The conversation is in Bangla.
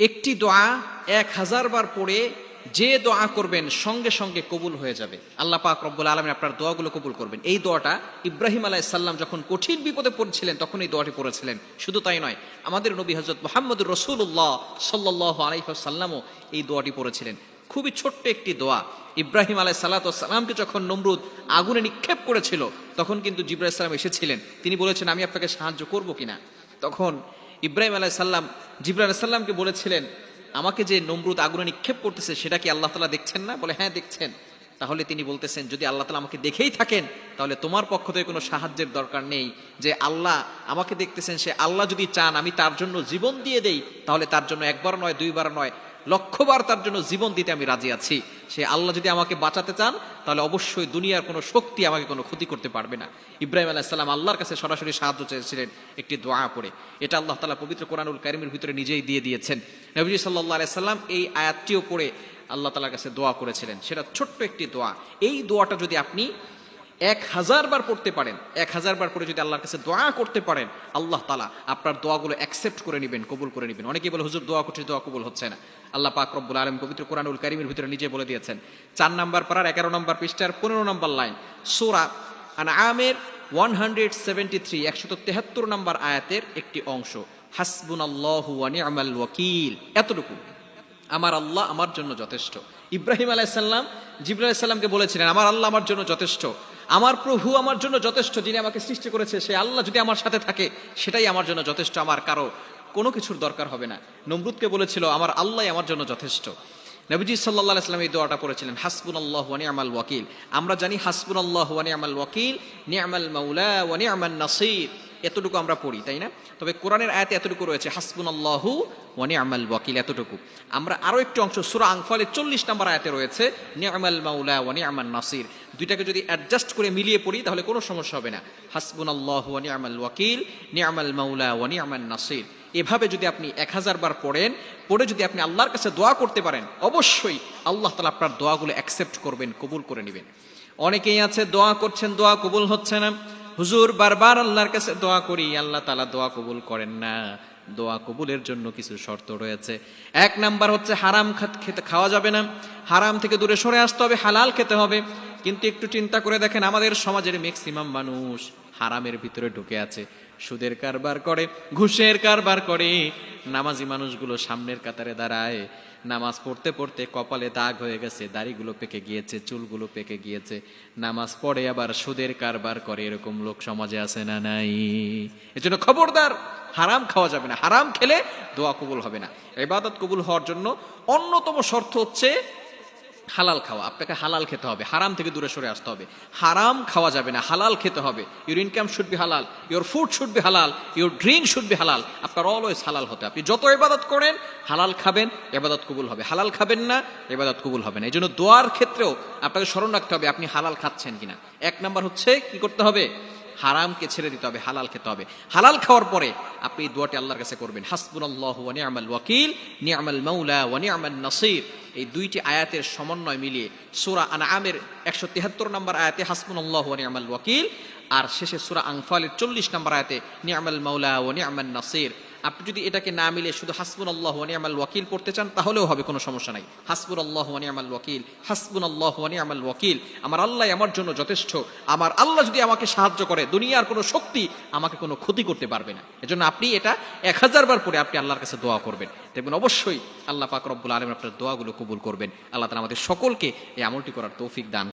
একটি দোয়া 1000 বার পড়ে যে দোয়া করবেন সঙ্গে সঙ্গে কবুল হয়ে যাবে। আল্লাহ পাক রব্বুল আলামিন আপনার দোয়াগুলো কবুল করবেন। এই দোয়াটা ইব্রাহিম আলাইহিস সালাম যখন কঠিন বিপদে পড়ছিলেন তখন এই দোয়াটি পড়েছিলেন। শুধু তাই নয়, আমাদের নবী হযরত মুহাম্মদুর রাসূলুল্লাহ সাল্লাল্লাহু আলাইহি ওয়াসাল্লামও এই দোয়াটি পড়েছিলেন। খুবই ছোট্ট একটি দোয়া। ইব্রাহিম আলাইহিস সালামকে যখন নমরুদ আগুনে নিক্ষেপ করেছিল তখন কিন্তু জিবরাইল আলাইহিস সালাম এসেছিলেন। তিনি বলেছেন, আমি আপনাকে সাহায্য করব কিনা। তখন ইব্রাহিম আলাইহিস সালাম জিবরাইল আলাইহিস সালামকে বলেছিলেন, আমাকে যে নমরুদ আগুনে নিক্ষেপ করতেছে সেটা কি আল্লাহ তাআলা দেখছেন না? বলে, হ্যাঁ দেখছেন। তাহলে তিনি বলতেছেন, যদি আল্লাহ তাআলা আমাকে দেখেই থাকেন তাহলে তোমার পক্ষ থেকে কোনো সাহায্যের দরকার নেই। যে আল্লাহ আমাকে দেখতেছেন, সে আল্লাহ যদি চান আমি তার জন্য জীবন দিয়ে দেই তাহলে তার জন্য একবার নয়, দুইবার নয়, লক্ষবার তার জন্য জীবন দিতে আমি রাজি আছি। সে আল্লাহ যদি আমাকে বাঁচাতে চান তাহলে অবশ্যই দুনিয়ার কোনো শক্তি আমাকে কোনো ক্ষতি করতে পারবে না। ইব্রাহিম আলাইহিস সালাম আল্লাহর কাছে সরাসরি সাহায্য চেয়েছিলেন একটি দোয়া পড়ে। এটা আল্লাহ তাআলা পবিত্র কোরআনুল কারীমের ভিতরে নিজেই দিয়ে দিয়েছেন। নবীজি সাল্লাল্লাহু আলাইহি সাল্লাম এই আয়াতটিও পড়ে আল্লাহ তাআলার কাছে দোয়া করেছিলেন। সেটা ছোট্ট একটি দোয়া। এই দোয়াটা যদি আপনি 1000 বার পড়তে পারেন, 1000 বার পরে যদি আল্লাহর কাছে দোয়া করতে পারেন, আল্লাহ তাআলা আপনার দোয়াগুলো অ্যাকসেপ্ট করে নেবেন, কবুল করে নেবেন। অনেকেই বলে, হুজুর দোয়া করছি, দোয়া কবুল হচ্ছে না। আল্লাহ পাক রব্বুল আলামিন পবিত্র কোরআনুল কারীমের ভিতরে নিজে বলে দিয়েছেন। 4 নম্বর পারার 11 নম্বর পৃষ্ঠার 15 নম্বর লাইন, সূরা আনআমের 173 নম্বর আয়াতের একটি অংশ, হাসবুনাল্লাহু ওয়া নি'মাল ওয়াকিল। এতটুকু, আমার আল্লাহ আমার জন্য যথেষ্ট। ইব্রাহিম আলাইহিস সালাম জিবরাইল আলাইহিস সালামকে বলেছিলেন, আমার আল্লাহ আমার জন্য যথেষ্ট, আমার প্রভু আমার জন্য যথেষ্ট, যিনি আমাকে সৃষ্টি করেছে সে আল্লাহ যদি আমার সাথে থাকে সেটাই আমার জন্য যথেষ্ট, আমার কারো কোনো কিছুর দরকার হবে না। নমরুদকে বলেছিল, আমার আল্লাহ আমার জন্য যথেষ্ট। নবীজি সাল্লাল্লাহু আলাইহি ওয়াসাল্লাম এই দোয়াটা পড়েছিলেন, হাসবুনাল্লাহু ওয়া নি'মাল ওয়াকিল। আমরা জানি হাসবুনাল্লাহু ওয়া নি'মাল ওয়াকিল, নি'মাল মাওলা ওয়া নি'মান নাসির, এতটুকু আমরা পড়ি, তাই না? তবে কোরআনের আয়াতে এতটুকু রয়েছে, হাসবুনাল্লাহু ওয়া নি'মাল ওয়াকিল, এতটুকু। আমরা আরো একটু অংশ সূরা আনফালের 40 নম্বর আয়াতে রয়েছে, নি'মাল মাওলা ওয়া নি'মান নাসির। দুইটাকে যদি অ্যাডজাস্ট করে মিলিয়ে পড়ি তাহলে কোনো সমস্যা হবে না। হাসবুনাল্লাহু ওয়া নি'মাল ওয়াকিল, নি'মাল মাওলা ওয়া নি'মান নাসির। এভাবে যদি আপনি 1000 বার পড়েন, পড়ে যদি আপনি আল্লাহর কাছে দোয়া করতে পারেন, অবশ্যই আল্লাহ তাআলা আপনার দোয়াগুলো অ্যাকসেপ্ট করবেন, কবুল করে নেবেন। অনেকেই আছে দোয়া করছেন, দোয়া কবুল হচ্ছে না। হুজুর বারবার আল্লাহর কাছে দোয়া করি, আল্লাহ তাআলা দোয়া কবুল করেন না। দোয়া কবুলের জন্য কিছু শর্ত রয়েছে। 1 নাম্বার হচ্ছে, হারাম খেতে খাওয়া যাবে না, হারাম থেকে দূরে সরে আসতে হবে, হালাল খেতে হবে। কিন্তু একটু চিন্তা করে দেখেন, আমাদের সমাজের ম্যাক্সিমাম মানুষ হারামের ভিতরে ঢুকে আছে, সুদের কারবার করে, ঘুষের কারবার করে। নামাজি মানুষগুলো সামনের কাতারে দাঁড়ায়, নামাজ পড়তে পড়তে কপালে দাগ হয়ে গেছে, দাড়িগুলো পেকে গিয়েছে, চুলগুলো পেকে গিয়েছে, নামাজ পড়ে আবার সুদের কারবার করে। এরকম লোক সমাজে আছে না নাই? এজন্য খবরদার, হারাম খাওয়া যাবে না। হারাম খেলে দোয়া কবুল হবে না। ইবাদত কবুল হওয়ার জন্য অন্যতম শর্ত হচ্ছে হালাল খাওয়া। আপনাকে হালাল খেতে হবে, হারাম থেকে দূরে সরে আসতে হবে। হারাম খাওয়া যাবে না, হালাল খেতে হবে। ইউর ইনকাম শুড বি হালাল, ইউর ফুড শুড বি হালাল, ইউর ড্রিঙ্ক শুড বি হালাল। আপনার অলওয়েজ হালাল হতে। আপনি যত ইবাদত করেন, হালাল খাবেন, ইবাদত কবুল হবে। হালাল খাবেন না, ইবাদত কবুল হবে না। এই জন্য দোয়ার ক্ষেত্রেও আপনাকে স্মরণ রাখতে হবে আপনি হালাল খাচ্ছেন কিনা। 1 নাম্বার হচ্ছে কি করতে হবে? হারামকে ছেড়ে দিতে হবে, হালাল খেতে হবে। হালাল খাওয়ার পরে আপনি এই দোয়াটি আল্লাহর কাছে করবেন, হাসবুনাল্লাহু ওয়া নি'মাল ওয়াকিল, নি'মাল মাওলা ওয়া নি'মান নাসির। এই দুইটি আয়াতের সমন্বয় মিলিয়ে সূরা আনআমের 173 নম্বর আয়াতে হাসবুনাল্লাহু ওয়া নি'মাল ওয়াকিল, আর শেষে সূরা আনফালের 40 নম্বর আয়াতে নি'মাল মাওলা ওয়া নি'মান নাসির। আপনি যদি এটাকে না মিলে শুধু হাসবুনাল্লাহু ওয়া নি'মাল ওয়াকিল পড়তে চান তাহলেও হবে, কোনো সমস্যা নাই। হাসবুনাল্লাহু ওয়া নি'মাল ওয়াকিল, হাসবুনাল্লাহু ওয়া নি'মাল ওয়াকিল, আমার আল্লাহ আমার জন্য যথেষ্ট। আমার আল্লাহ যদি আমাকে সাহায্য করে, দুনিয়ার কোনো শক্তি আমাকে কোনো ক্ষতি করতে পারবে না। এজন্য আপনি এটা 1000 বার পরে আপনি আল্লাহর কাছে দোয়া করবেন, দেখবেন অবশ্যই আল্লাহ পাক রব্বুল আলামিন আপনার দোয়াগুলো কবুল করবেন। আল্লাহ তাআলা আমাদের সকলকে এই আমলটি করার তৌফিক দান